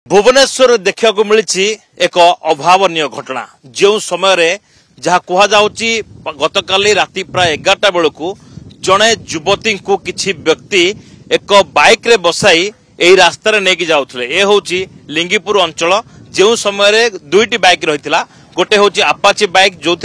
भुवनेश्वर देखा मिली एक अभावन घटना जो समय जहाँ कहुची गतकाली राति प्राय 11टा बेलू जड़े युवती को किसी व्यक्ति एक बाइक रे बसाई यही रास्तार नहीं जाऊे। ये हूँ लिंगीपुर अंचल जो समय दुईटी बाइक रही गोटे हूँ आपाची बाइक जो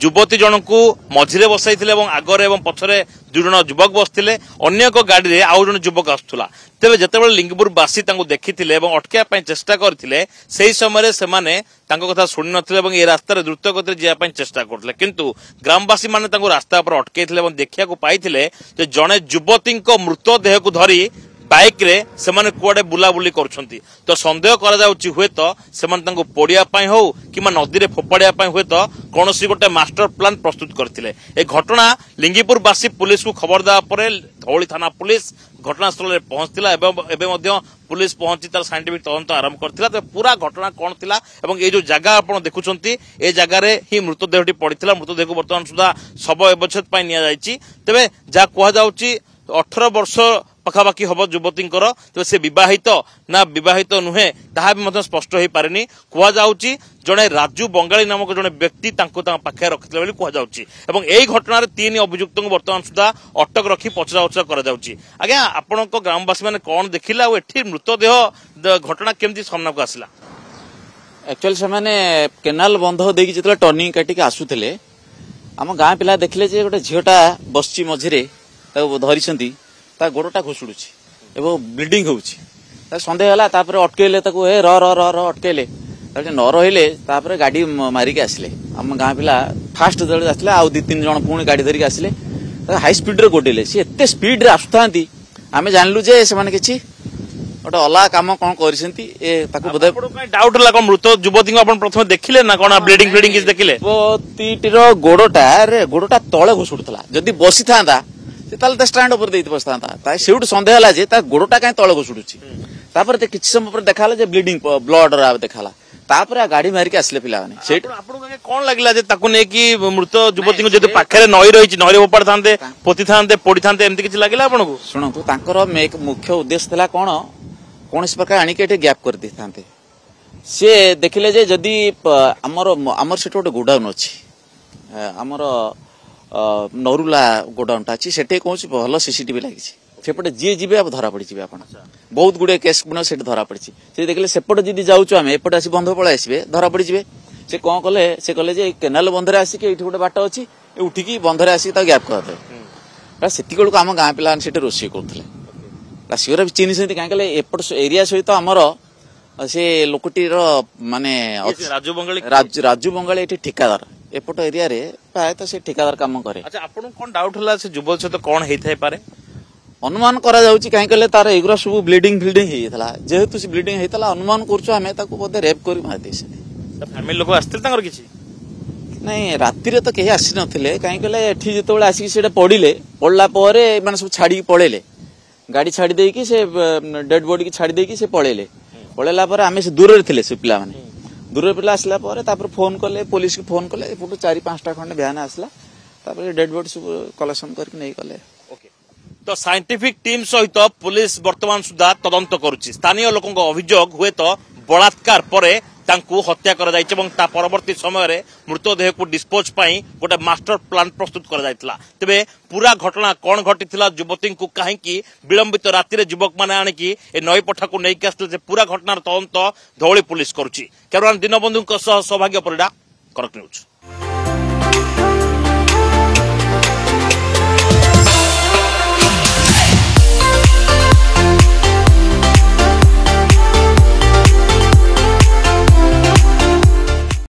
युवती जन को मझिरे बसाई आगरे एवं पछरे दुई जन युवक बसते अन्य एक गाड़ी में आउ जन युवक आसूला। तेरे जितेबाला लिंगीपुर बासी देखी अटकाई चेष्टा करते से समय से कथा शुणी न ये रास्तार द्रुत गति जावाई चेष्टा करते किंतु ग्रामवासी मैंने रास्ता पर अटकई देखा पाई जड़े युवती मृतदेह को धरी बाइक रे सेमाने कुआडे बुलाबुली करछंती तो संदेह करा जाउची हुए तो सेमान तांको पोडिया पई हो किमा नदी रे फोपाडिया पई हुए तो कोनोसी गोटे मास्टर प्लान प्रस्तुत करथिले। ए घटना लिंगीपुर बासी पुलिस को खबर दा परे धौली थाना पुलिस घटनास्थल रे पहुंचतिला एबे मध्य पुलिस पहुंची तार साइंटिफिक तदंत आरंभ करथिला। तो पूरा घटना कोन थिला एवं ए जो जगह आपण देखुछंती ए जगह रे ही मृतदेहटी पड़िथिला। मृतदेह को वर्तमान सुधा शव व्यवच्छेद पई निया जायछि। तबे जा कोहा जाउची 18 वर्ष पखापाखि हम युवती तेज से विवाहित ना विवाहित नुहे ताहा भी स्पष्ट हो पारे। कहुची जड़े राजू बंगाली नामक जड़े व्यक्ति पाखे रखिते बोली कहुची एवं यही घटना 3 अभियुक्त वर्तमान सुधा अटक रखी पचरा उचरा कर। आपण ग्रामवासी मैंने कौन देखिले एठी मृतदेह घटना केमती सामना को आसला? एक्चुअली से केनाल बंध देकी जिते टर्निंग काटिक आसुले आम गाँ पिला देखले जे गोटे झीटा बसची मझिरे धरी गोड़टा घुषुड़ी एवं ब्लीडिंग होची सन्देह है अटकैले ए र र र अटकैले न रही गाड़ी मारिक आसिले आम गाँ पिला फास्ट जो आसले आउ 2-3 जन पुणी गाड़ी धरिक आसिले हाई स्पीड रे गोडेले सी एत स्पीड रे आसुता आम जानलु जे से किसी गोटे अलग कम कौन कर डाउट है मृत युवती को प्रथम देखिले ना कौन ब्लीडिंग ब्लीडिंग देखिले युवतीर गोड़टा तले घुषुड़ा जदि बसी था स्टाण्ड उपर बसता से सन्देह है गोड़टा कहीं तले घुषुड़ी किसी समय पर देखा ब्लीडिंग ब्लड देखा गाड़ी मारिक आसिले पिला कौन लगे मृत युवती जो पाखे नई रही नई फोपाड़ था पोती था पोड़ी था एमती किसी लगे आपन को? शुणु मुख्य उद्देश्य था कौन कौन प्रकार आणिक गैप कर दे था सी देखिले जदि आमर से गोटे गोडाउन अच्छी आमर नरुला गोडाउनटा अच्छी से कौन भल सीसीटीवी लगी सेपटे जी जी आप धरा पड़ी आप बहुत गुड़े केस से धरा पड़ी से देखिए सेपटे जब जाऊँ आम एपटे आसी बंध पड़े आसवे धरा पड़ी से कौन कले से कहले जे केनाल बंधरे आसिक ये गोटे बाट अच्छी उठिकी बंधरे आसिक गैप करदे से आम गाँ पिला रोषे करुले सीओर भी चिन्ह कहीं एपट एरिया सहित आमर से लोकटीर माने राजू बंगाली ये ठिकादार एपट एरिया रे प्रायतः से ठिकादार काम करे। अच्छा आपन कोन डाउट होला से युवक सहित कोन हेथाय पारे अनुमान करा जाउची काहे कहले तार एगुरा सब ब्लीडिंग फील्डिंग हेथला जेहेतु से ब्लीडिंग हेथला अनुमान करछु हमें ताको बोधे रेप करी मार देसे त फैमिली लोक आस्थिल तांगर किछि नहीं राति रे तो केही आसी नथिले काहे कहले एठी जेतोळे आसी सेटा पडिले पडला परे माने सब छाडी पळेले गाड़ी छाडी देई कि से डेड बॉडी की छाडी देई कि से पळेला पर आमे से दूर रे थिले से पिला माने दूर पिला आसला फोन कले पुलिस की फोन कले 4-5टा खंडे बयान आसला डेड बॉडी सब कलेक्शन करके नहीं कले। तो साइंटिफिक टीम सहित पुलिस वर्तमान सुधा तदंत करुच्ची। स्थानीय लोकों अभियोग हुए तो बलात्कार परे तांकु हत्या करा जायछि एवं ता परवर्ती समय रे मृतदेह को डिस्पोज पई गोटे मास्टर प्लान प्रस्तुत करा जायतिला। तबे पूरा घटना कौन घटिथिला युवती को कहीं विलंबित राति युवक मैंने आणिकी ए नई पठा को नहीं आसते पूरा घटनार तदंत धौली पुलिस करुच्ची। कैमरामैन दीनबंधु सौभाग्य परिडा, कनक न्यूज।